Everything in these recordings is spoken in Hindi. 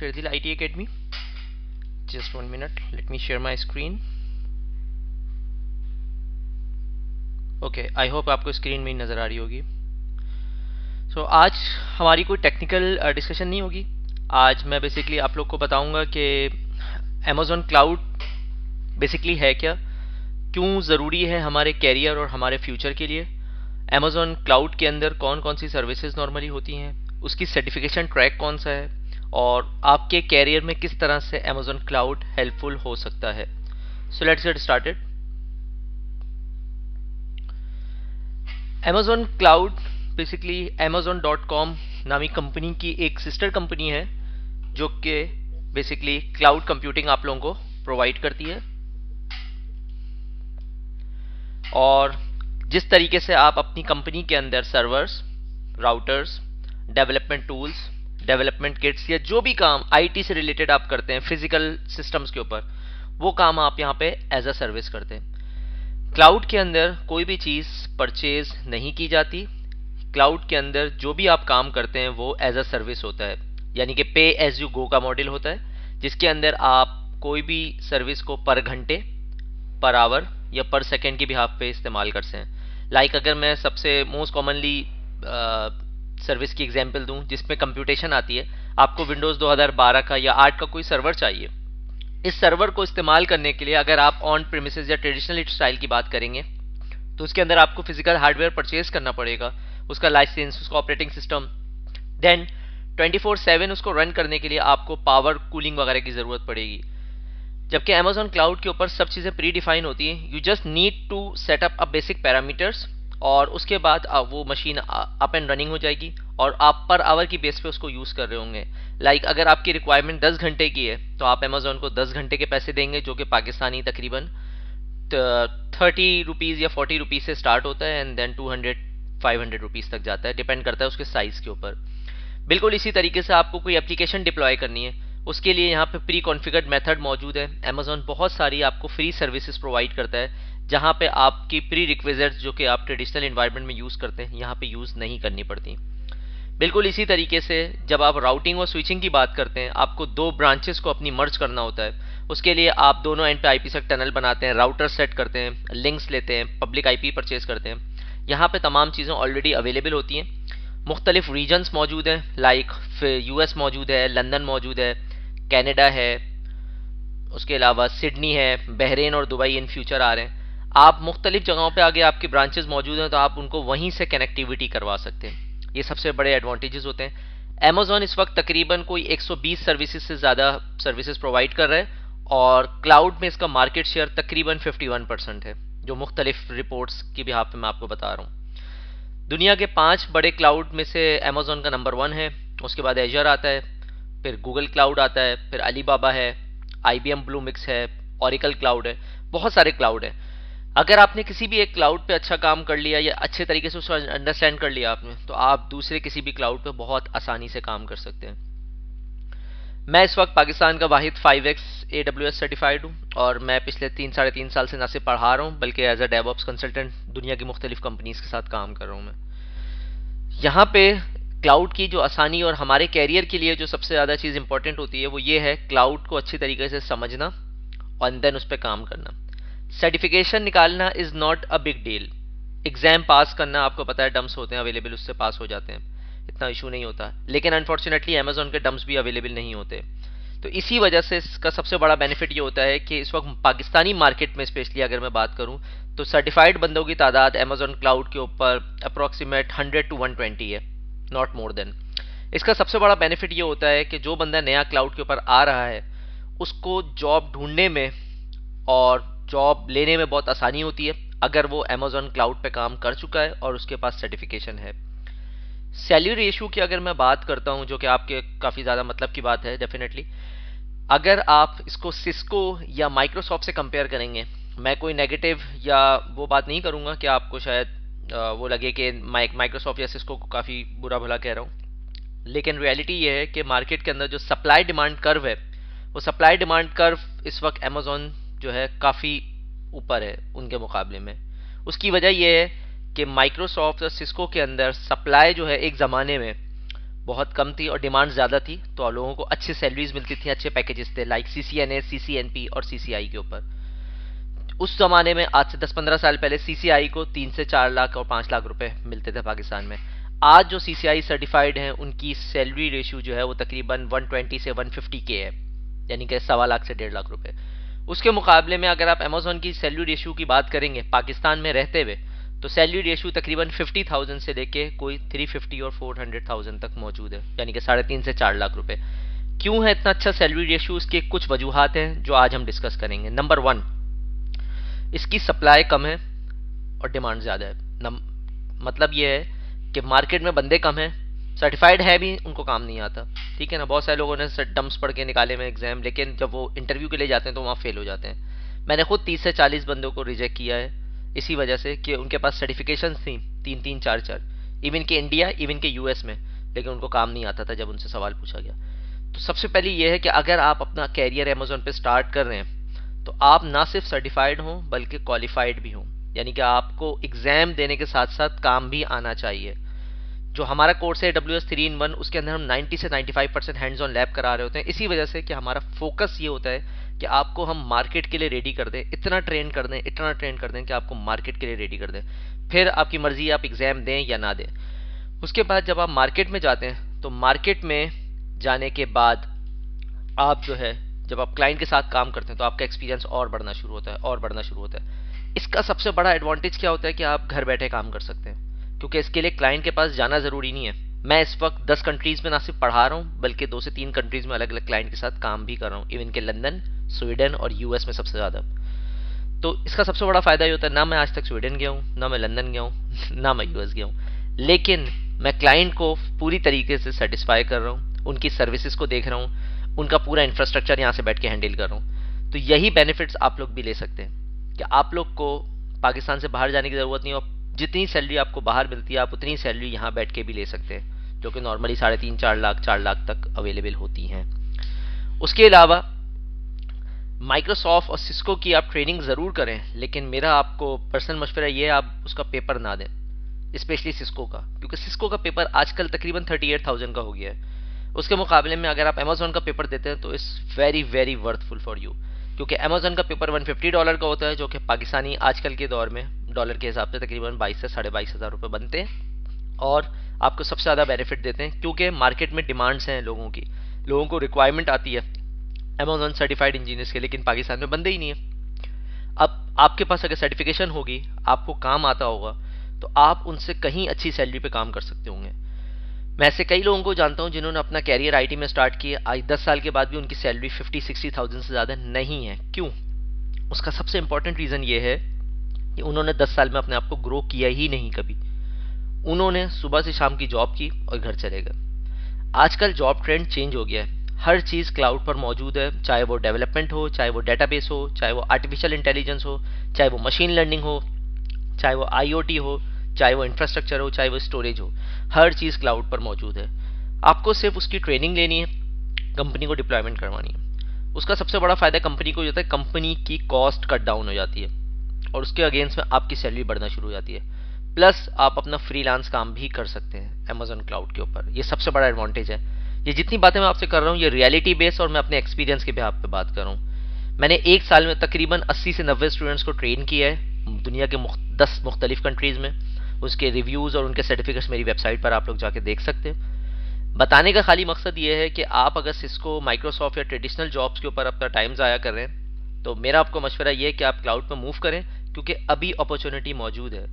Sherdil IT Academy. Just 1 minute, let me share my screen. Okay, I hope आपको स्क्रीन में नज़र आ रही होगी. सो आज हमारी कोई टेक्निकल डिस्कशन नहीं होगी. आज मैं बेसिकली आप लोग को बताऊंगा कि Amazon क्लाउड बेसिकली है क्या, क्यों ज़रूरी है हमारे कैरियर और हमारे फ्यूचर के लिए, Amazon क्लाउड के अंदर कौन कौन सी सर्विसेज नॉर्मली होती हैं, उसकी सर्टिफिकेशन ट्रैक कौन सा है, और आपके कैरियर में किस तरह से Amazon क्लाउड हेल्पफुल हो सकता है. So let's get started. Amazon cloud basically Amazon.com नामी कंपनी की एक सिस्टर कंपनी है जो कि बेसिकली क्लाउड कंप्यूटिंग आप लोगों को प्रोवाइड करती है. और जिस तरीके से आप अपनी कंपनी के अंदर servers, routers, development tools, development kits या जो भी काम आईटी से रिलेटेड आप करते हैं फिजिकल सिस्टम्स के ऊपर, वो काम आप यहाँ पे एज अ सर्विस करते हैं. क्लाउड के अंदर कोई भी चीज़ परचेज नहीं की जाती. क्लाउड के अंदर जो भी आप काम करते हैं वो एज अ सर्विस होता है, यानी कि पे एज यू गो का मॉडल होता है, जिसके अंदर आप कोई भी सर्विस को पर घंटे, पर आवर या पर सेकेंड की बिहाफ पे इस्तेमाल करते हैं. लाइक अगर मैं सबसे मोस्ट कॉमनली सर्विस की एग्जांपल दूं जिसमें कंप्यूटेशन आती है, आपको विंडोज़ 2012 का या 8 का कोई सर्वर चाहिए. इस सर्वर को इस्तेमाल करने के लिए अगर आप ऑन प्रीमिसेस या ट्रेडिशनल स्टाइल की बात करेंगे तो उसके अंदर आपको फिजिकल हार्डवेयर परचेज करना पड़ेगा, उसका लाइसेंस, उसका ऑपरेटिंग सिस्टम. देन 24/7 उसको रन करने के लिए आपको पावर कूलिंग वगैरह की ज़रूरत पड़ेगी. जबकि Amazon क्लाउड के ऊपर सब चीज़ें प्री डिफाइन होती हैं. You just need to set up a basic parameters और उसके बाद वो मशीन अप एंड रनिंग हो जाएगी और आप पर आवर की बेस पे उसको यूज़ कर रहे होंगे. लाइक अगर आपकी रिक्वायरमेंट 10 घंटे की है तो आप Amazon को 10 घंटे के पैसे देंगे, जो कि पाकिस्तानी तकरीबन 30 रुपीज़ या 40 रुपीज़ से स्टार्ट होता है एंड देन 200-500 रुपीज़ तक जाता है, डिपेंड करता है उसके साइज़ के ऊपर. बिल्कुल इसी तरीके से आपको कोई एप्लीकेशन डिप्लॉय करनी है, उसके लिए यहाँ पे प्री कॉन्फ़िगर्ड मेथड मौजूद है. Amazon बहुत सारी आपको फ्री सर्विसेज प्रोवाइड करता है जहाँ पे आपकी प्री रिक्विजिट्स जो कि आप ट्रेडिशनल इन्वायरमेंट में यूज़ करते हैं यहाँ पे यूज़ नहीं करनी पड़ती. बिल्कुल इसी तरीके से जब आप राउटिंग और स्विचिंग की बात करते हैं, आपको दो ब्रांचेस को अपनी मर्ज करना होता है. उसके लिए आप दोनों एंड पे आईपीसेक टनल बनाते हैं, राउटर सेट करते हैं, लिंक्स लेते हैं, पब्लिक आईपी परचेज करते हैं. यहाँ पे तमाम चीज़ें ऑलरेडी अवेलेबल होती हैं. मुख्तलिफ रीजन्स मौजूद हैं, लाइक यूएस मौजूद है, लंदन मौजूद है, कनाडा है, उसके अलावा सिडनी है, बहरीन और दुबई इन फ्यूचर आ रहे हैं. आप मुख्तलिफ जगहों पे आगे आपके ब्रांचेस मौजूद हैं तो आप उनको वहीं से कनेक्टिविटी करवा सकते हैं. ये सबसे बड़े एडवांटेजेस होते हैं. Amazon इस वक्त तकरीबन कोई 120 सर्विसेज से ज़्यादा सर्विसेज प्रोवाइड कर रहा है और क्लाउड में इसका मार्केट शेयर तकरीबन 51% है, जो मुख्तलिफ रिपोर्ट्स की बिहाफ पे मैं आपको बता रहा हूँ. दुनिया के 5 बड़े क्लाउड में से Amazon का नंबर 1 है, उसके बाद एजर आता है, फिर गूगल क्लाउड आता है, फिर अलीबाबा है, IBM ब्लूमिक्स है, ओरेकल क्लाउड है, बहुत सारे क्लाउड हैं. अगर आपने किसी भी एक क्लाउड पे अच्छा काम कर लिया या अच्छे तरीके से उसको अंडरस्टैंड कर लिया आपने, तो आप दूसरे किसी भी क्लाउड पे बहुत आसानी से काम कर सकते हैं. मैं इस वक्त पाकिस्तान का वाहिद 5x AWS सर्टिफाइड हूँ और मैं पिछले 3-3.5 साल से ना सिर्फ पढ़ा रहा हूँ बल्कि एज अ डेवऑप्स कंसल्टेंट दुनिया की मुख्तलिफ कंपनीज के साथ काम कर रहा हूँ. मैं यहाँ पे क्लाउड की जो आसानी और हमारे कैरियर के लिए जो सबसे ज़्यादा चीज़ इंपॉर्टेंट होती है वो ये है क्लाउड को अच्छी तरीके से समझना और देन उस पर काम करना. सर्टिफिकेशन निकालना is not a big deal. Exam pass करना आपको पता है, डम्स होते हैं अवेलेबल, उससे पास हो जाते हैं, इतना इशू नहीं होता. लेकिन अनफॉर्चुनेटली Amazon के डम्स भी अवेलेबल नहीं होते. तो इसी वजह से इसका सबसे बड़ा बेनिफिट ये होता है कि इस वक्त पाकिस्तानी मार्केट में स्पेशली अगर मैं बात करूँ तो सर्टिफाइड बंदों की तादाद Amazon क्लाउड के ऊपर अप्रॉक्सीमेट 100 to 120 है, नॉट मोर देन. इसका सबसे बड़ा बेनिफिट ये होता है कि जो बंदा नया क्लाउड के ऊपर आ रहा है उसको जॉब ढूंढने में और जॉब लेने में बहुत आसानी होती है अगर वो Amazon क्लाउड पे काम कर चुका है और उसके पास सर्टिफिकेशन है. सैलरी रेशो की अगर मैं बात करता हूँ, जो कि आपके काफ़ी ज़्यादा मतलब की बात है डेफिनेटली, अगर आप इसको सिस्को या माइक्रोसॉफ्ट से कंपेयर करेंगे, मैं कोई नेगेटिव या वो बात नहीं करूँगा कि आपको शायद वो लगे कि माइक्रोसॉफ्ट या सिस्को को काफ़ी बुरा भला कह रहा हूँ, लेकिन रियलिटी ये है कि मार्केट के अंदर जो सप्लाई डिमांड कर्व है, वो सप्लाई डिमांड कर्व इस वक्त Amazon जो है काफ़ी ऊपर है उनके मुकाबले में. उसकी वजह यह है कि माइक्रोसॉफ्ट और सिस्को के अंदर सप्लाई जो है एक ज़माने में बहुत कम थी और डिमांड ज़्यादा थी, तो लोगों को अच्छी सैलरीज मिलती थी, अच्छे पैकेजेस थे लाइक CCNA, CCNP और CCI के ऊपर। उस जमाने में आज से 10-15 साल पहले CCI को 3 से 4 लाख और 5 लाख रुपए मिलते थे पाकिस्तान में। आज जो CCI सर्टिफाइड हैं उनकी सैलरी रेशियो जो है वो तकरीबन 120 से 150 के है, यानी कि 1.25 लाख से 1.5 लाख रुपए। उसके मुकाबले में अगर आप अमेजोन की सैलरी रेशियो की बात करेंगे पाकिस्तान में रहते हुए, तो सैलरी रेशियो तकरीबन 50,000 से लेके कोई 350 और 400,000 तक मौजूद है, यानी कि 3.5 से 4 लाख रुपए। क्यों है इतना अच्छा सैलरी रेशियो? उसके कुछ वजूहात हैं जो आज हम डिस्कस करेंगे। नंबर 1, इसकी सप्लाई कम है और डिमांड ज़्यादा है। मतलब ये है कि मार्केट में बंदे कम हैं, सर्टिफाइड है भी, उनको काम नहीं आता। ठीक है ना, बहुत सारे लोगों ने डम्प्स पढ़ के निकाले में एग्जाम, लेकिन जब वो इंटरव्यू के लिए जाते हैं तो वहाँ फेल हो जाते हैं। मैंने खुद 30 से 40 बंदों को रिजेक्ट किया है इसी वजह से कि उनके पास सर्टिफिकेशन थी 3-3, 4-4, इवन के इंडिया, इवन के US में, लेकिन उनको काम नहीं आता था जब उनसे सवाल पूछा गया। तो सबसे पहले ये है कि अगर आप अपना कैरियर अमेजोन पे स्टार्ट कर रहे हैं तो आप ना सिर्फ सर्टिफाइड हों बल्कि क्वालिफाइड भी हों, यानी कि आपको एग्जाम देने के साथ साथ काम भी आना चाहिए। जो हमारा कोर्स है AWS 3-in-1, उसके अंदर हम 90 से 95% हैंड्स ऑन लैब करा रहे होते हैं, इसी वजह से कि हमारा फोकस ये होता है कि आपको हम मार्केट के लिए रेडी कर दें, इतना ट्रेन कर दें, इतना ट्रेन कर दें कि आपको मार्केट के लिए रेडी कर दें। फिर आपकी मर्जी है आप एग्जाम दें या ना दें। उसके बाद जब आप मार्केट में जाते हैं तो मार्केट में जाने के बाद आप जो है, जब आप क्लाइंट के साथ काम करते हैं तो आपका एक्सपीरियंस और बढ़ना शुरू होता है, और बढ़ना शुरू होता है। इसका सबसे बड़ा एडवांटेज क्या होता है कि आप घर बैठे काम कर सकते हैं, क्योंकि इसके लिए क्लाइंट के पास जाना ज़रूरी नहीं है। मैं इस वक्त 10 कंट्रीज़ में ना सिर्फ पढ़ा रहा हूँ बल्कि 2 से 3 कंट्रीज़ में अलग अलग क्लाइंट के साथ काम भी कर रहा हूँ, इवन के लंदन, स्वीडन और US में सबसे ज़्यादा। तो इसका सबसे बड़ा फ़ायदा ये होता है, ना मैं आज तक स्वीडन गया हूँ, ना मैं लंदन गया हूँ ना मैं US गया हूँ, लेकिन मैं क्लाइंट को पूरी तरीके से सेटिस्फाई कर रहा हूँ, उनकी सर्विसेज को देख रहा हूँ, उनका पूरा इंफ्रास्ट्रक्चर यहाँ से बैठ के हैंडल कर रहा हूँ। तो यही बेनिफिट्स आप लोग भी ले सकते हैं कि आप लोग को पाकिस्तान से बाहर जाने की ज़रूरत नहीं, और जितनी सैलरी आपको बाहर मिलती है आप उतनी सैलरी यहाँ बैठ के भी ले सकते हैं, जो कि नॉर्मली 3.5-4 लाख 4 लाख तक अवेलेबल होती हैं। उसके अलावा माइक्रोसॉफ्ट और सिस्को की आप ट्रेनिंग ज़रूर करें, लेकिन मेरा आपको पर्सनल मशवरा ये है आप उसका पेपर ना दें, स्पेशली सिस्को का, क्योंकि सिस्को का पेपर आजकल तकरीबन 38,000 का हो गया है। उसके मुकाबले में अगर आप अमेजोन का पेपर देते हैं तो it's very very worthful for you, क्योंकि अमेजोन का पेपर $150 का होता है, जो कि पाकिस्तानी आजकल के दौर में डॉलर के हिसाब से तकरीबन 22 से 22,500 हज़ार रुपये बनते हैं, और आपको सबसे ज़्यादा बेनिफिट देते हैं क्योंकि मार्केट में डिमांड्स हैं लोगों की, लोगों को रिक्वायरमेंट आती है अमेजोन सर्टिफाइड इंजीनियर्स के, लेकिन पाकिस्तान में बंदे ही नहीं है। अब आपके पास अगर सर्टिफिकेशन होगी, आपको काम आता होगा, तो आप उनसे कहीं अच्छी सैलरी पे काम कर सकते होंगे। मैं ऐसे कई लोगों को जानता हूं जिन्होंने अपना कैरियर IT में स्टार्ट किया, आज 10 साल के बाद भी उनकी सैलरी 50-60,000 से ज़्यादा नहीं है। क्यों? उसका सबसे इंपॉर्टेंट रीज़न ये है कि उन्होंने 10 साल में अपने आप को ग्रो किया ही नहीं कभी। उन्होंने सुबह से शाम की जॉब की और घर चले गए। आजकल जॉब ट्रेंड चेंज हो गया है, हर चीज़ क्लाउड पर मौजूद है, चाहे वो डेवलपमेंट हो, चाहे वो डेटाबेस हो, चाहे वो आर्टिफिशियल इंटेलिजेंस हो, चाहे वो मशीन लर्निंग हो, चाहे वो IoT हो, चाहे वो इंफ्रास्ट्रक्चर हो, चाहे वो स्टोरेज हो, हर चीज़ क्लाउड पर मौजूद है। आपको सिर्फ उसकी ट्रेनिंग लेनी है, कंपनी को डिप्लॉयमेंट करवानी है। उसका सबसे बड़ा फ़ायदा कंपनी को होता है, कंपनी की कॉस्ट कट डाउन हो जाती है और उसके अगेंस्ट में आपकी सैलरी बढ़ना शुरू हो जाती है। प्लस आप अपना फ्रीलांस काम भी कर सकते हैं अमेजोन क्लाउड के ऊपर, ये सबसे बड़ा एडवांटेज है। ये जितनी बातें मैं आपसे कर रहा हूँ ये रियलिटी बेस और मैं अपने एक्सपीरियंस के बिहाफ पे बात कर रहा हूँ। मैंने 1 साल में तकरीबन 80 से 90 स्टूडेंट्स को ट्रेन किया है दुनिया के 10 मुख्तलिफ कंट्रीज़ में। उसके रिव्यूज़ और उनके सर्टिफिकेट्स मेरी वेबसाइट पर आप लोग जाके देख सकते हैं। बताने का खाली मकसद ये है कि आप अगर सिस्को, माइक्रोसॉफ्ट या ट्रेडिशनल जॉब्स के ऊपर अपना टाइम ज़ाया कर रहे हैं तो मेरा आपको मशवरा ये है कि आप क्लाउड पर मूव करें, क्योंकि अभी अपॉर्चुनिटी मौजूद है।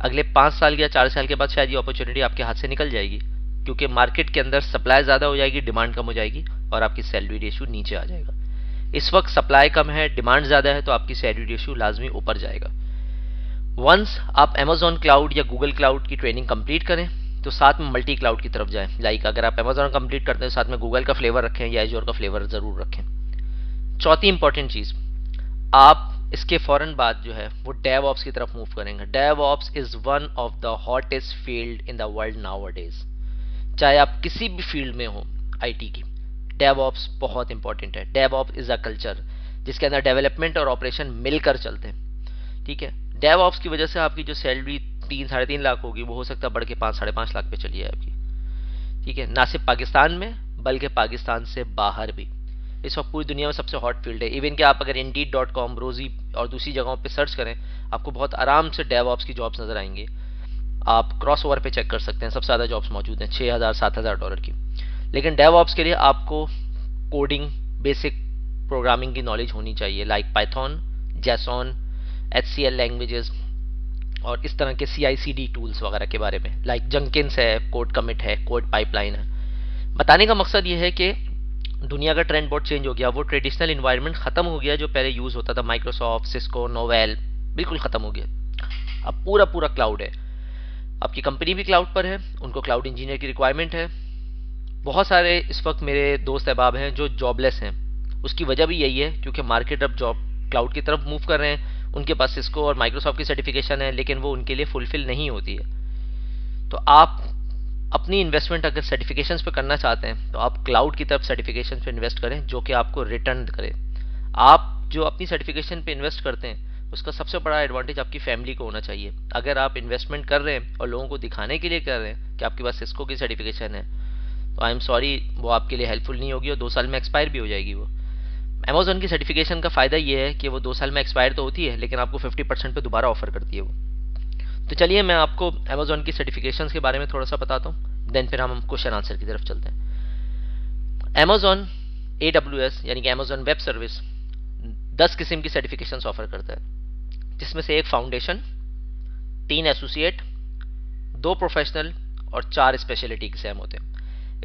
अगले 5 साल या 4 साल के बाद शायद ये अपॉर्चुनिटी आपके हाथ से निकल जाएगी, क्योंकि मार्केट के अंदर सप्लाई ज़्यादा हो जाएगी, डिमांड कम हो जाएगी और आपकी सैलरी रेशियो नीचे आ जाएगा। इस वक्त सप्लाई कम है, डिमांड ज़्यादा है, तो आपकी सैलरी रेशियो लाजमी ऊपर जाएगा। वंस आप अमेजोन क्लाउड या गूगल क्लाउड की ट्रेनिंग कंप्लीट करें तो साथ में मल्टी क्लाउड की तरफ जाएं। लाइक अगर आप अमेजोन कंप्लीट करते हैं साथ में गूगल का फ्लेवर रखें या एज़्योर का फ्लेवर ज़रूर रखें। चौथी इंपॉर्टेंट चीज़, आप इसके फ़ौरन बाद जो है वो डेवऑप्स की तरफ मूव करेंगे। DevOps is one of the hottest field in the world now days. चाहे आप किसी भी फील्ड में हो IT की, डेवऑप्स बहुत इंपॉर्टेंट है। डेवऑप्स इज़ अ कल्चर जिसके अंदर डेवलपमेंट और ऑपरेशन मिलकर चलते हैं। ठीक है, डेवऑप्स की वजह से आपकी जो सैलरी 3-3.5 लाख होगी वो हो सकता है बढ़ के 5-5.5 लाख पे चली जाए आपकी। ठीक है, ना सिर्फ पाकिस्तान में बल्कि पाकिस्तान से बाहर भी। इस वक्त पूरी दुनिया में सबसे हॉट फील्ड है। इवन कि आप अगर Indeed.com, रोजी और दूसरी जगहों पे सर्च करें, आपको बहुत आराम से डेवऑप्स की जॉब्स नजर आएंगी। आप क्रॉस ओवर पे चेक कर सकते हैं, सबसे ज़्यादा जॉब्स मौजूद हैं, $6,000-7,000 की। लेकिन डेवऑप्स के लिए आपको कोडिंग, बेसिक प्रोग्रामिंग की नॉलेज होनी चाहिए, like Python, JSON, HCL languages और इस तरह के CI/CD टूल्स वगैरह के बारे में, लाइक जंकिन्स है, कोड कमिट है, कोड पाइपलाइन है। बताने का मकसद ये है कि दुनिया का ट्रेंड बहुत चेंज हो गया। वो ट्रेडिशनल इन्वायरमेंट खत्म हो गया जो पहले यूज होता था, माइक्रोसॉफ्ट, सिस्को, नोवेल, बिल्कुल खत्म हो गया। अब पूरा पूरा क्लाउड है। आपकी कंपनी भी क्लाउड पर है, उनको क्लाउड इंजीनियर की रिक्वायरमेंट है। बहुत सारे इस वक्त मेरे दोस्त अहबाब हैं जो जॉबलेस हैं। उसकी वजह भी यही है क्योंकि मार्केट अब जॉब क्लाउड की तरफ मूव कर रहे हैं। उनके पास सिस्को और माइक्रोसॉफ्ट की सर्टिफिकेशन है, लेकिन वो उनके लिए फुलफिल नहीं होती है। तो आप अपनी इन्वेस्टमेंट अगर सर्टिफिकेशंस पे करना चाहते हैं तो आप क्लाउड की तरफ सर्टिफिकेशन पे इन्वेस्ट करें, जो कि आपको रिटर्न करे। आप जो अपनी सर्टिफिकेशन पे इन्वेस्ट करते हैं उसका सबसे बड़ा एडवांटेज आपकी फैमिली को होना चाहिए। अगर आप इन्वेस्टमेंट कर रहे हैं और लोगों को दिखाने के लिए कर रहे हैं कि आपके पास सिस्को की सर्टिफिकेशन है, तो आई एम सॉरी, वो आपके लिए हेल्पफुल नहीं होगी और 2 साल में एक्सपायर भी हो जाएगी वो। अमेजोन की सर्टिफिकेशन का फ़ायदा ये है कि वो 2 साल में एक्सपायर तो होती है, लेकिन आपको 50% पे दोबारा ऑफर करती है वो। तो चलिए मैं आपको अमेजोन की सर्टिफिकेशंस के बारे में थोड़ा सा बताता हूँ, देन फिर हम क्वेश्चन आंसर की तरफ चलते हैं। अमेजोन AWS यानी कि अमेजोन वेब सर्विस 10 किस्म की सर्टिफिकेशंस ऑफर करता है, जिसमें से 1 फाउंडेशन, 3 एसोसिएट, 2 प्रोफेशनल और 4 स्पेशलिटी एग्जाम होते हैं।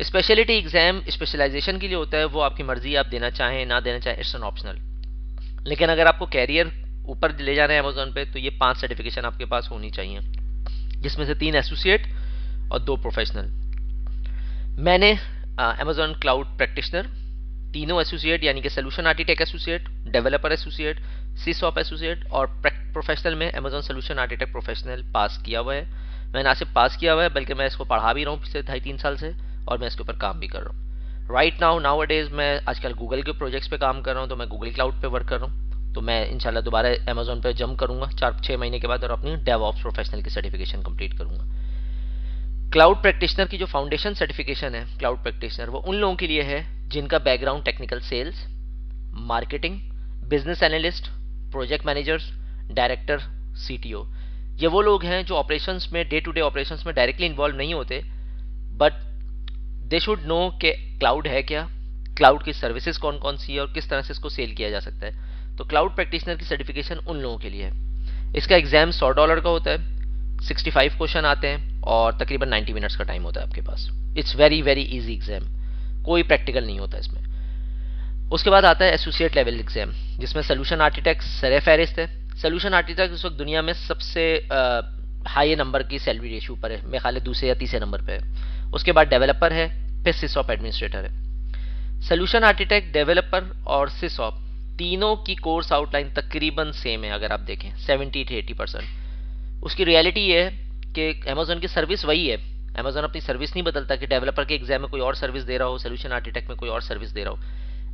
स्पेशलिटी एग्जाम स्पेशलाइजेशन के लिए होता है, वो आपकी मर्जी, आप देना चाहें ना देना चाहें, इट्स एन ऑप्शनल। लेकिन अगर आपको कैरियर ऊपर ले जाना है अमेजोन पे, तो ये 5 सर्टिफिकेशन आपके पास होनी चाहिए, जिसमें से 3 एसोसिएट और 2 प्रोफेशनल। मैंने अमेजोन क्लाउड प्रैक्टिशनर, तीनों एसोसिएट यानी कि solution architect associate, developer associate, SysOps associate और प्रोफेशनल में Amazon solution architect professional pass किया हुआ है। मैंने ना सिर्फ पास किया हुआ है बल्कि मैं इसको पढ़ा भी रहा हूँ पिछले 2.5-3 साल से, और मैं इसके ऊपर काम भी कर रहा हूँ। राइट नाउ अडेज मैं आजकल गूगल के प्रोजेक्ट्स पे काम कर रहा हूँ, तो मैं गूगल क्लाउड पे वर्क कर रहा हूँ। तो मैं इंशाल्लाह दोबारा अमेजोन पे जंप करूँगा 4-6 महीने के बाद और अपनी डेवऑप्स प्रोफेशनल की सर्टिफिकेशन कंप्लीट करूँगा। क्लाउड प्रैक्टिशनर की जो फाउंडेशन सर्टिफिकेशन है क्लाउड प्रैक्टिशनर, वो उन लोगों के लिए है जिनका background technical sales, marketing, business analyst, project managers, director, CTO। ये वो लोग हैं जो ऑपरेशंस में, डे टू डे ऑपरेशंस में डायरेक्टली इन्वॉल्व नहीं होते, बट दे शुड नो कि क्लाउड है क्या, क्लाउड की सर्विसेज कौन कौन सी है और किस तरह से इसको सेल किया जा सकता है। तो क्लाउड प्रैक्टिशनर की सर्टिफिकेशन उन लोगों के लिए है। इसका एग्जाम $100 का होता है, 65 क्वेश्चन आते हैं और तकरीबन 90 मिनट्स का टाइम होता है आपके पास। It's very very easy exam, कोई प्रैक्टिकल नहीं होता इसमें। उसके बाद आता है एसोसिएट लेवल एग्जाम, जिसमें सोल्यूशन आर्किटेक्ट सर फहरिस्त है। सोल्यूशन आर्किटेक्ट इस वक्त दुनिया में सबसे हाई नंबर की सैलरी रेशियो पर है, मेरे ख्याल है 2 या 3 नंबर पे है। उसके बाद डेवलपर है, फिर सिसऑप एडमिनिस्ट्रेटर है। सोल्यूशन आर्किटेक्ट, डेवलपर और सिसऑप तीनों की कोर्स आउटलाइन तकरीबन सेम है। अगर आप देखें 70-80%। उसकी रियलिटी ये है कि अमेजोन की सर्विस वही है। अमेजोन अपनी सर्विस नहीं बदलता कि डेवलपर के एग्जाम में कोई और सर्विस दे रहा हो, सोल्यूशन आर्किटेक्ट में कोई और सर्विस दे रहा हो।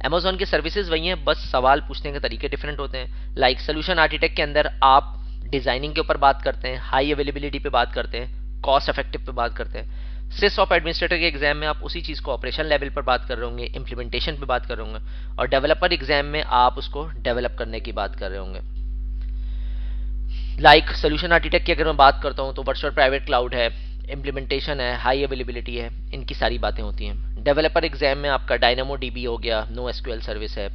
अमेजोन की सर्विसेज वही हैं, बस सवाल पूछने के तरीके डिफरेंट होते हैं। लाइक सोल्यूशन आर्किटेक्ट के अंदर आप डिजाइनिंग के ऊपर बात करते हैं, हाई अवेलेबिलिटी पे बात करते हैं, कॉस्ट इफेक्टिव पे बात करते हैं। सिसऑप एडमिनिस्ट्रेटर के एग्जाम में आप उसी चीज़ को ऑपरेशन लेवल पर बात कर रहे होंगे, इंप्लीमेंटेशन पे बात कर रहे होंगे, और डेवलपर एग्जाम में आप उसको डेवलप करने की बात कर रहे होंगे। लाइक सोल्यूशन आर्किटेक्ट की अगर मैं बात करता हूँ तो वर्चुअल प्राइवेट क्लाउड है, इम्प्लीमेंटेशन है, हाई अवेलेबिलिटी है, इनकी सारी बातें होती हैं। डेवलपर एग्जाम में आपका डायनामो DB हो गया, नो SQL सर्विस है।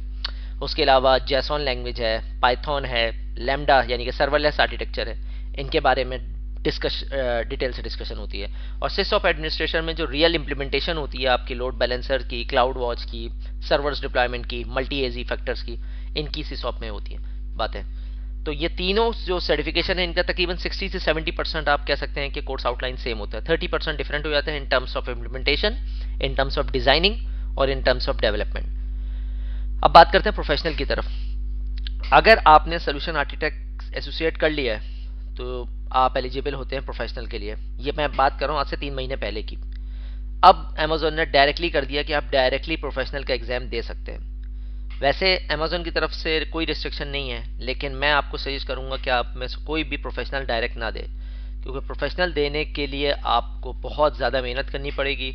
उसके अलावा जेसॉन लैंग्वेज है, पाइथन है, लैम्डा यानी कि सर्वरलेस आर्किटेक्चर है, इनके बारे में डिटेल से डिस्कशन होती है। और सिसऑप एडमिनिस्ट्रेशन में जो रियल इंप्लीमेंटेशन होती है आपकी लोड बैलेंसर की, क्लाउड वॉच की, सर्वर्स डिप्लॉयमेंट की, मल्टी AZ फैक्टर्स की, इनकी सिसऑप में होती है बातें। तो ये तीनों जो सर्टिफिकेशन है इनका तकरीबन 60 से 70% आप कह सकते हैं कि कोर्स आउटलाइन सेम होता है। 30% डिफरेंट हो जाता है in terms of implementation, in terms of designing और इन टर्म्स ऑफ डेवलपमेंट। अब बात करते हैं प्रोफेशनल की तरफ। अगर आपने सोल्यूशन आर्किटेक्ट एसोसिएट कर लिया है तो आप एलिजिबल होते हैं प्रोफेशनल के लिए। ये मैं बात कर रहा हूँ आज से 3 महीने पहले की। अब अमेजोन ने डायरेक्टली कर दिया कि आप डायरेक्टली प्रोफेशनल का एग्जाम दे सकते हैं। वैसे अमेजोन की तरफ से कोई रिस्ट्रिक्शन नहीं है, लेकिन मैं आपको सजेस्ट करूंगा कि आप में से कोई भी प्रोफेशनल डायरेक्ट ना दे, क्योंकि प्रोफेशनल देने के लिए आपको बहुत ज़्यादा मेहनत करनी पड़ेगी,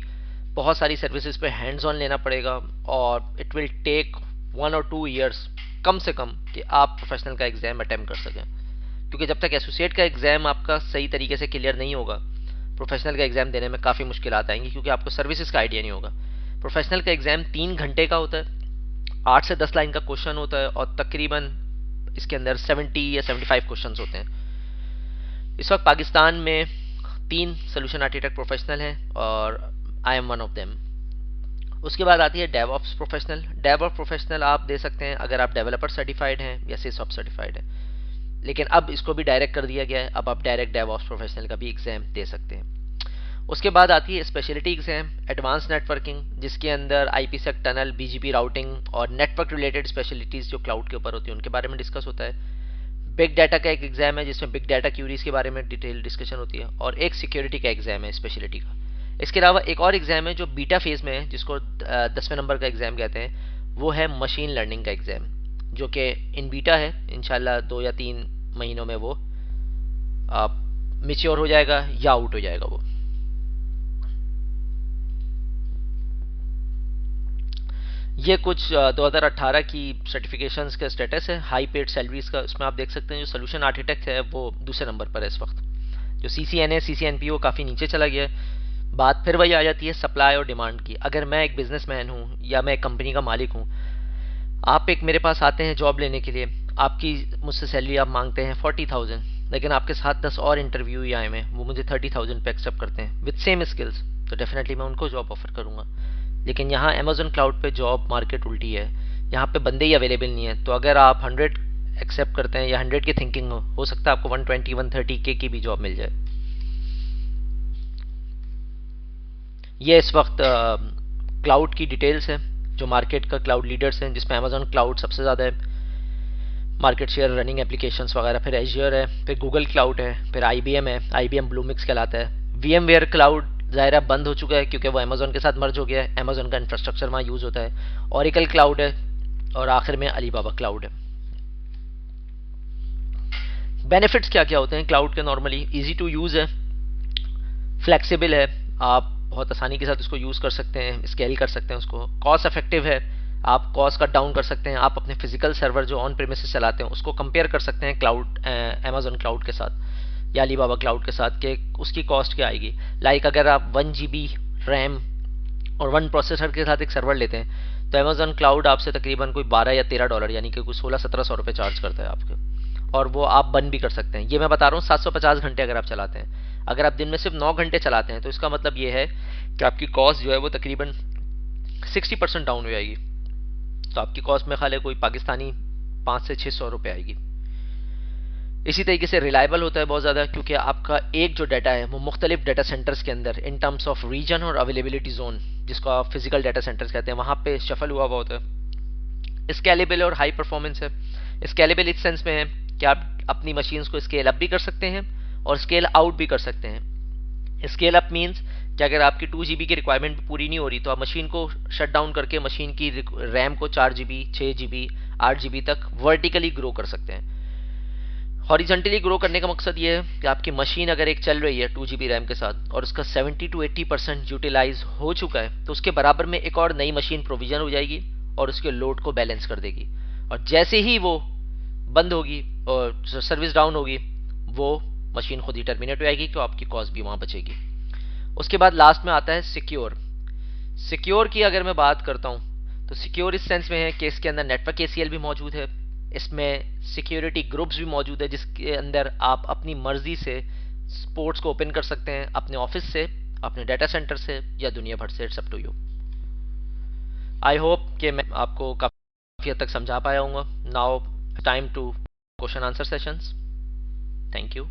बहुत सारी सर्विसेज पे हैंड्स ऑन लेना पड़ेगा, और इट विल टेक 1 और 2 ईयर्स कम से कम कि आप प्रोफेशनल का एग्ज़ाम अटेम्प्ट कर सकें। क्योंकि जब तक एसोसिएट का एग्ज़ाम आपका सही तरीके से क्लियर नहीं होगा, प्रोफेशनल का एग्ज़ाम देने में काफ़ी मुश्किलात आएंगी, क्योंकि आपको सर्विसेज का आइडिया नहीं होगा। प्रोफेशनल का एग्ज़ाम 3 घंटे का होता है, 8 से 10 लाइन का क्वेश्चन होता है, और तकरीबन इसके अंदर 70 या 75 क्वेश्चन होते हैं। इस वक्त पाकिस्तान में 3 सोल्यूशन आर्किटेक्ट प्रोफेशनल हैं, और I am one of them. उसके बाद आती है डेवऑप्स प्रोफेशनल। डेवऑप्स प्रोफेशनल आप दे सकते हैं अगर आप डेवलपर सर्टिफाइड हैं या सिसऑप्स सर्टिफाइड हैं, लेकिन अब इसको भी डायरेक्ट कर दिया गया है, अब आप डायरेक्ट डेवऑप्स प्रोफेशनल का भी एग्जाम दे सकते हैं। उसके बाद आती है स्पेशलिटी एग्जाम एडवांस नेटवर्किंग, जिसके अंदर आईपीसेक टनल, बीजीपी राउटिंग और नेटवर्क रिलेटेड स्पेशलिटीज़ जो क्लाउड के ऊपर होती है उनके बारे में डिस्कस होता है। बिग डाटा का एक एग्जाम है जिसमें बिग डाटा क्यूरीज के बारे में डिटेल डिस्कशन होती है, और एक सिक्योरिटी का एग्जाम है स्पेशलिटी का। इसके अलावा एक और एग्जाम है जो बीटा फेज में है, जिसको 10वें नंबर का एग्जाम कहते हैं, वो है मशीन लर्निंग का एग्जाम, जो कि इन बीटा है। इंशाल्लाह 2 या 3 महीनों में वो मिच्योर हो जाएगा या आउट हो जाएगा वो। ये कुछ 2018 की सर्टिफिकेशंस का स्टेटस है हाई पेड सैलरीज का। इसमें आप देख सकते हैं जो सोल्यूशन आर्किटेक्ट है वो दूसरे नंबर पर है इस वक्त। जो सीसीएन है, सीसीएनपी, वो काफ़ी नीचे चला गया है। बात फिर वही आ जाती है सप्लाई और डिमांड की। अगर मैं एक बिजनेसमैन हूँ या मैं एक कंपनी का मालिक हूँ, आप एक मेरे पास आते हैं जॉब लेने के लिए, आपकी मुझसे सैलरी आप मांगते हैं 40,000, लेकिन आपके साथ 10 और इंटरव्यू आए हैं, वो मुझे 30,000 पे एक्सेप्ट करते हैं विद सेम स्किल्स, तो डेफिनेटली मैं उनको जॉब ऑफर करूँगा। लेकिन यहाँ अमेजोन क्लाउड पे जॉब मार्केट उल्टी है, यहाँ पे बंदे ही अवेलेबल नहीं है। तो अगर आप 100 एक्सेप्ट करते हैं या 100 की थिंकिंग हो सकता है आपको 120 130K की भी जॉब मिल जाए। ये इस वक्त क्लाउड की डिटेल्स है, जो मार्केट का क्लाउड लीडर्स हैं, जिसमें अमेजोन क्लाउड सबसे ज़्यादा है मार्केट शेयर, रनिंग एप्लीकेशंस वगैरह, फिर एज्योर है, फिर गूगल क्लाउड है, फिर आईबीएम है, आईबीएम ब्लूमिक्स कहलाता है। वीएमवेयर क्लाउड ज़ाहिर बंद हो चुका है क्योंकि वो अमेजोन के साथ मर्ज हो गया है, अमेजोन का इंफ्रास्ट्रक्चर वहाँ यूज़ होता है। ऑरेकल क्लाउड है, और आखिर में अलीबाबा क्लाउड है। बेनिफिट्स क्या क्या होते हैं क्लाउड के? नॉर्मली ईजी टू यूज़ है, फ्लेक्सिबल है, आप बहुत आसानी के साथ उसको यूज़ कर सकते हैं, स्केल कर सकते हैं उसको। कॉस्ट इफेक्टिव है, आप कॉस्ट कट डाउन कर सकते हैं। आप अपने फिजिकल सर्वर जो ऑन प्रीमिसेस चलाते हैं उसको कंपेयर कर सकते हैं क्लाउड अमेजोन क्लाउड के साथ या अलीबाबा क्लाउड के साथ कि उसकी कॉस्ट क्या आएगी। लाइक अगर आप 1 GB रैम और 1 प्रोसेसर के साथ एक सर्वर लेते हैं तो अमेजोन क्लाउड आपसे तकरीबन कोई $12 या $13 यानी कि कोई 1600-1700 रुपये चार्ज करता है आपके, और वो आप बंद भी कर सकते हैं। ये मैं बता रहा हूँ 750 घंटे अगर आप चलाते हैं। अगर आप दिन में सिर्फ 9 घंटे चलाते हैं तो इसका मतलब ये है कि आपकी कॉस्ट जो है वो तकरीबन 60% डाउन हो जाएगी। तो आपकी कॉस्ट में खाली कोई पाकिस्तानी 500 से 600 रुपये आएगी। इसी तरीके से रिलायबल होता है बहुत ज़्यादा, क्योंकि आपका एक जो डाटा है वो मुख्तलिफ डाटा सेंटर्स के अंदर इन टर्म्स ऑफ रीजन और अवेलेबिलिटी जोन, जिसको आप फिजिकल डाटा सेंटर्स कहते हैं, वहाँ पे शफल हुआ होता है। स्केलेबल और हाई परफॉर्मेंस है। स्केलेबल इस सेंस में है कि आप अपनी मशीन्स को स्केल अप भी कर सकते हैं और स्केल आउट भी कर सकते हैं। स्केल अप मीन्स कि अगर आपकी 2 GB की रिक्वायरमेंट पूरी नहीं हो रही तो आप मशीन को शट डाउन करके मशीन की रैम को 4 GB, 6 GB, 8 GB तक वर्टिकली ग्रो कर सकते हैं। हॉरिजॉन्टली ग्रो करने का मकसद ये है कि आपकी मशीन अगर एक चल रही है 2 GB रैम के साथ और उसका 70 to 80% यूटिलाइज हो चुका है, तो उसके बराबर में एक और नई मशीन प्रोविजन हो जाएगी और उसके लोड को बैलेंस कर देगी। और जैसे ही वो बंद होगी और सर्विस डाउन होगी, वो मशीन खुद ही टर्मिनेट हो जाएगी, तो आपकी कॉस्ट भी वहाँ बचेगी। उसके बाद लास्ट में आता है सिक्योर। सिक्योर की अगर मैं बात करता हूँ तो सिक्योर इस सेंस में है कि इसके अंदर नेटवर्क ACL भी मौजूद है, इसमें सिक्योरिटी ग्रुप्स भी मौजूद है, जिसके अंदर आप अपनी मर्जी से पोर्ट्स को ओपन कर सकते हैं, अपने ऑफिस से, अपने डाटा सेंटर से या दुनिया भर से। It's up to you. I hope कि मैं आपको काफ़ी हद तक समझा पाया हूँ। Now time to question answer sessions. Thank you.